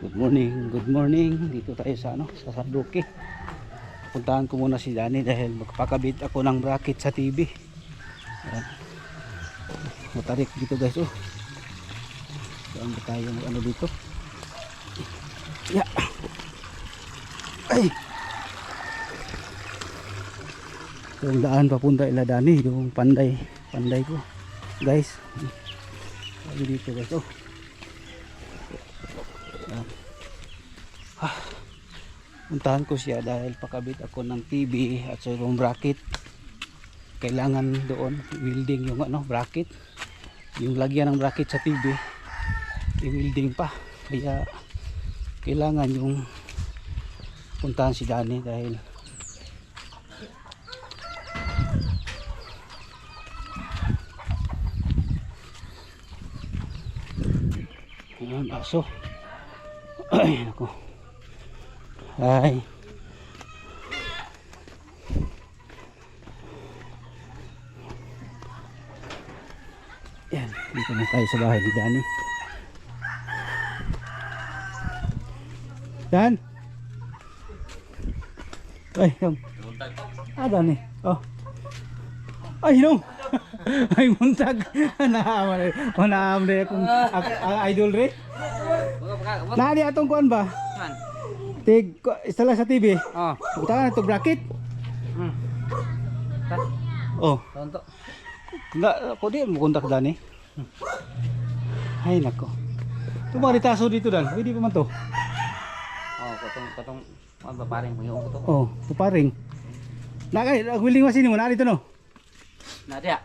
Good morning, good morning. Dito tayo sa sa Sanduki. Puntahan ko muna si Danny dahil magpakabit ako ng bracket sa TV. Ayan. Matarik dito guys oh. Saan ba tayo dito? Yeah. Ay. Yung daan papunta ila Danny, yung panday ko. Guys. Lagi dito guys oh. Puntahan ko siya dahil pakabit ako ng TV at sa yung bracket. Kailangan doon welding yung bracket, yung lagyan ng bracket sa TV i-welding pa, kaya kailangan yung puntahan si Danny dahil aso. Ay nako. Ay. Yan, dito na tayo sa bahay ni Danny. Dan. Ay, yung. Danny. Oh. Ay, no. Ay, muntag. Naam rin akong idol rin. Nani atong kuan ba? Tig instala sa TV. Oh. Buta na to bracket. Oh. Tonto. Enggak, kok dia mau kontak Dani? Ay nako. Tu mga ritaso dito dan. Pwede pa man to. Oh, katong paparing mo yung to. Oh, paparing. Na kay welding machine mo na dito no. Na dia.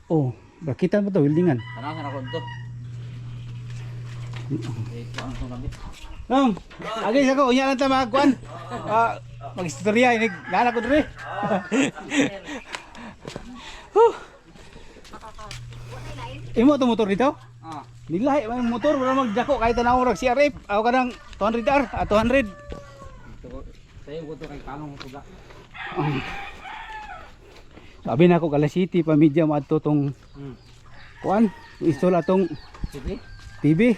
Oh, braketan pa to weldingan. Tanang sana ko to. Kuan tong gamit. Nang, agay sa ko unya lang ta magkuan. Mag-istorya ini nana ko dire. Imo to motor dito? Ah. Nilahi man motor wala magdako kahit tanaw rag si Arif. Aw kanang 200R at 200. Sayo ko to kay kanong tuga. Sabi na ko Kala City pa media maadto tong kuan, install atong TV.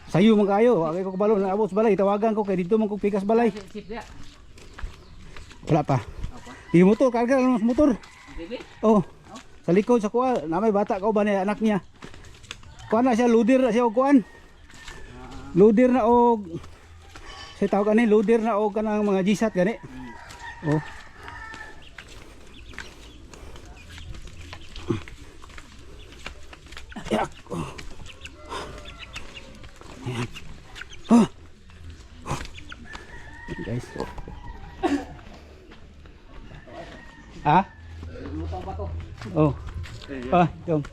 Sayo man kayo, agay ko kabalo na abot sa balay, tawagan ko kay dito man ko pikas balay. Wala pa. Di motor, karga lang mas motor. Oh. Sa likod sa kuan, na may bata ka ba niya anak niya. Kuan na siya, loader na siya og kuan. Loader na og say tawag ani, loader na og kanang mga gisat gani. Oh. Yak. Ayan. Oh. Guys. Ah? Oh. Yung.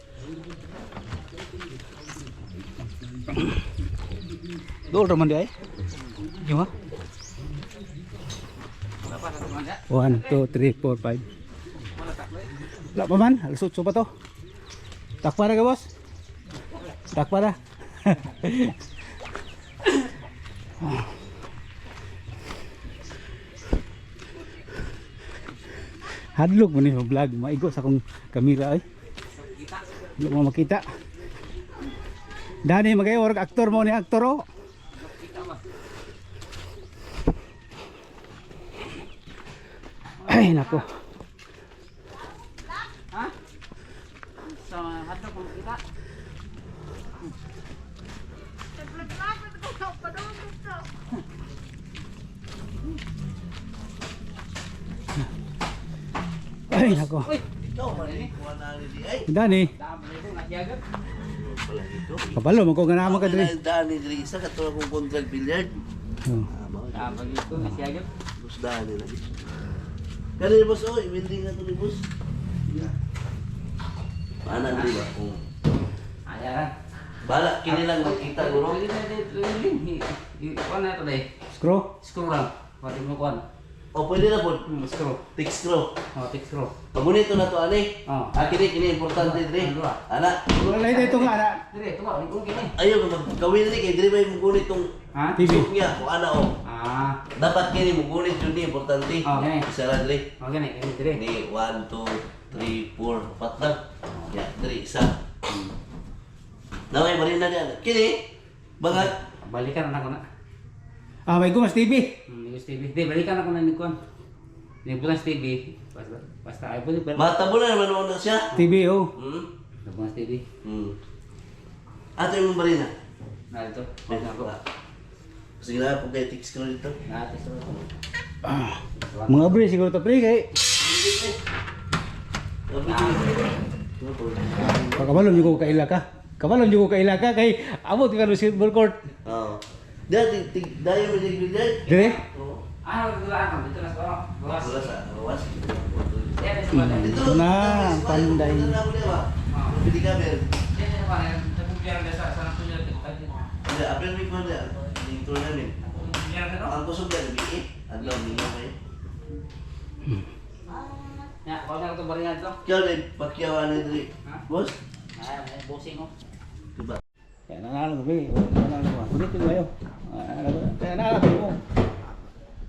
Doon raman di ay. Yung ha? 1, 2, 3, 4, 5. Wala pa man, alas 8 pa to. Takpa na ka boss? Takpa na. Hadlok mo ni vlog, maigo sa akong kamera ay. Hindi mo makita. Dani magayo org aktor mo ni aktor oh. Ay nako. Ha? Sa hadlok mo kita. Ay nako. Ikaw man ni. Dani. Dami ko nagyagap. Kapalo mo ko ganama ka diri. Dani diri isa katulad kong contract billiard. Oh. Dami ko nagyagap. Bus dani lagi. Kani boss oh, welding ato ni boss. Ana di ba? Oh. Ayan. Bala kini lang makita guro. Kuan na to dai. Screw. Screw lang. Pati mo kuan. O pwede na po. Screw. Thick screw. Oh, thick screw. Pagunito na to ani. Oh. Kini importante diri. Ana. Wala dito nga na. Dire, tuwa ni kung gini. Ayo magkawil ni kay diri may mugunit tong Ha? TV. suit niya o ana o. Ah. Dapat kini mugunit jud ni importante. Okay. Isa ra diri. Oh, gini, dire. Ni 1 2 3 4 4 lang. Ya, diri isa. Naway marina diyan. Kini Bangat. Balikan na ako na. Ah, may gumas TV. Nigos TV. Di, balikan ako na ni Kuan. Nigbulas TV. Basta ay pwede. Matabo na naman noon na siya. TV, oh. Nigbulas TV. Ato yung bari na. Na dito. May Ako. Sige na, kung kayo tiks ka na dito. Natin sa Mga pre, siguro to pre, kay pagkabalon yung ko kaila ka. Kabalon yung ko kaila ka, kay abot ka no silver court. Oo. Dahil, dahil mo yung bilay. Dire? Oo. Dito na sa bawah. Luas. Wala sa awas. Yan sa bawah. Dito. Na, ang panday. Dito na ako lewa. Pili ka, Bel. Yan sa bawah. Nagpupiyan na sa punya. Hindi, apel may ko na. Dito namin. Yan sa no? Ang kusog na, nabiit. Ano, minyo kayo. Ya, kau nak tu baringan tu. Kaya may pakyawan na dito. Boss? Bossing ko. Diba? Kaya nanalo ko, pre. Nanalo ko. Kulit ko kayo. Kaya nanalo ko.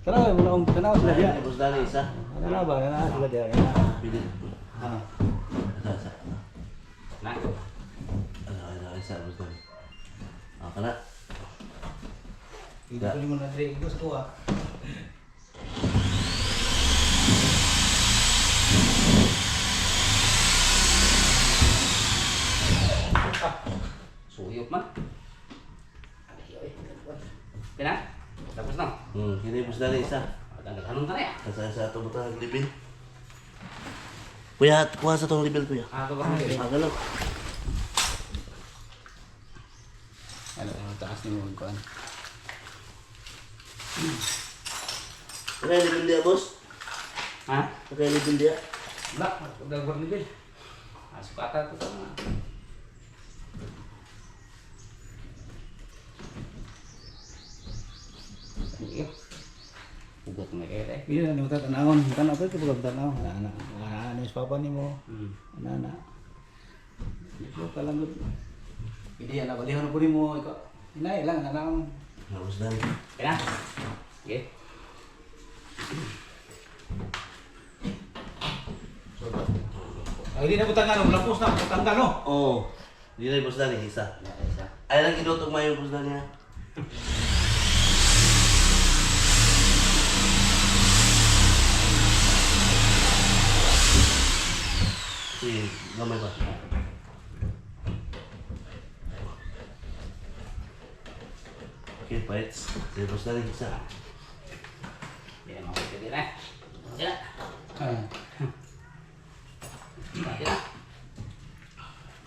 Tanaw mo na kung tanaw sila diya. Ay, boss Dani, isa. Nanalo ba? Nanalo sila diya. Pili. Ah. Isa. Nah. Ano, isa, boss Dani. Ka na. Hindi ko naman na-drink ko sa kuha. Suyok man. Kena? Tapos na. Hindi, boss Dani, isa. Anong ka na ya? Sa itong butang libin. Kuya, kuha sa itong libin, kuya. Ito ba? Agalaw. Ano, taas ni mo kuan. Kaya libin dia, boss? Ha? Kaya libin dia? Enggak, udah berlebih. Masuk kata tuh sama. Iya. Ugot na kaya deh. Iya, ano ta tanawon. Kan apa itu bukan tanaw. Ana, ano is papa nimo. Ana. Ito kalangot. Hindi ana balihan po nimo iko. Inay lang tanawon. Boss Dani. Kena? Oke. Ay di na butangan, lapos na butangga no. Oo. Hindi na, boss Dani, isa. Ya, bisa. Ay lang inutong mayo, boss Dani, ha? Sige, gamay pa. Okay, fights. Sige, boss Dani, isa. Ya, mau jadi lah. Ya. Ah. Ya.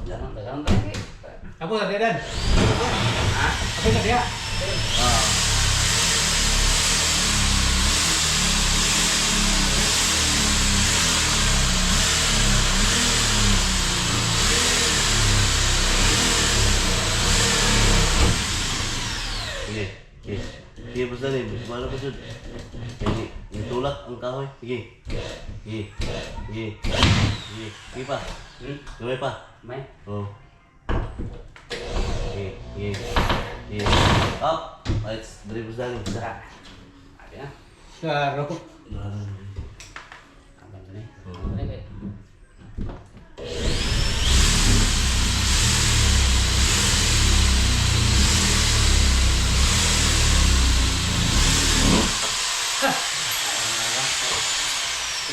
Jangan tegang lagi. Apa tadi Dan? Hah? Apa tadi ya? Sige, sige. Sige, boss Dani, mana pa sud? Sige, itulak ang kahoy. Sige. Sige. Sige. Sige. Sige pa. Gamay pa. Main. Oh. Sige, sige. Sige. Up. Fights. Dari boss Dani, isa. Ada. Claro. Abang ni. Ini.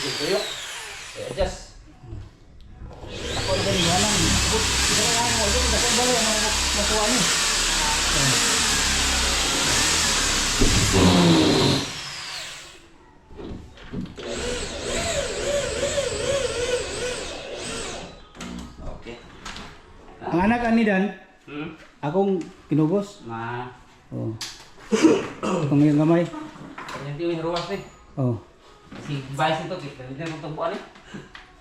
Ito yun. Adjust. Ako na din yan lang. Kita na lang mo, dito kasi bali ang makuha ni. Okay. Ang anak ani Dan, akong kinubos. Nah, Oh. Itong yung gamay. nanti yung ruas nih. Oh. Si Vice itu kita lihat untuk buat nih.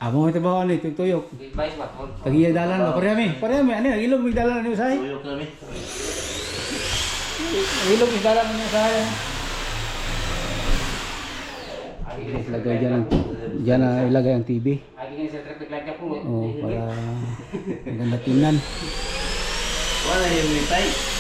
Amo ito ba ani tuyok. Si Vice buat. Tagiya dalan ba parehami ani ilog mig dalan ni usay. Tuyok kami. Ilog mig dalan ni usay. Ilagay dyan na ilagay ang TV. Akhirnya saya traffic light aku. Oh, para maganda tingnan. Wala yung mitay.